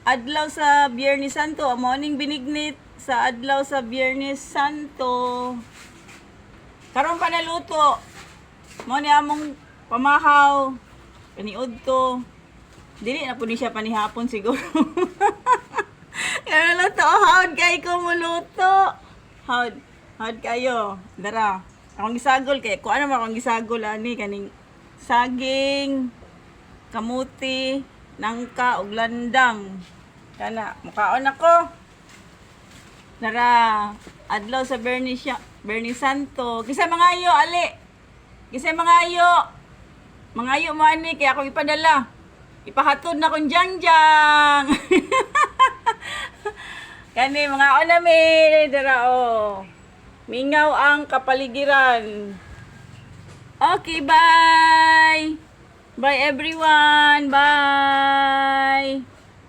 adlaw sa Biyernes Santo, amo ning binignit sa adlaw sa Biyernes Santo. Karon pa naluto. Mo ni among pamahaw. Kaniud to. Dili na po ni siya panihapon siguro. Kaya luto, hawd kay ko muluto. Hawd kayo. Dara. Akong gisagol kay ko ano man akong gisagol ani kaning saging, kamuti, nangka ug landang. Kana, mukaon ako. Dara, adlaw sa Biyernes Santo. Kisa mga ayo ali. Kisa mga ayo. Mga ayo mo ani kay ako ipadala. Ipahatod na kong jangjang. Kani mga onami dara o. Mingaw ang kapaligiran. Okay, bye. Bye everyone. Bye.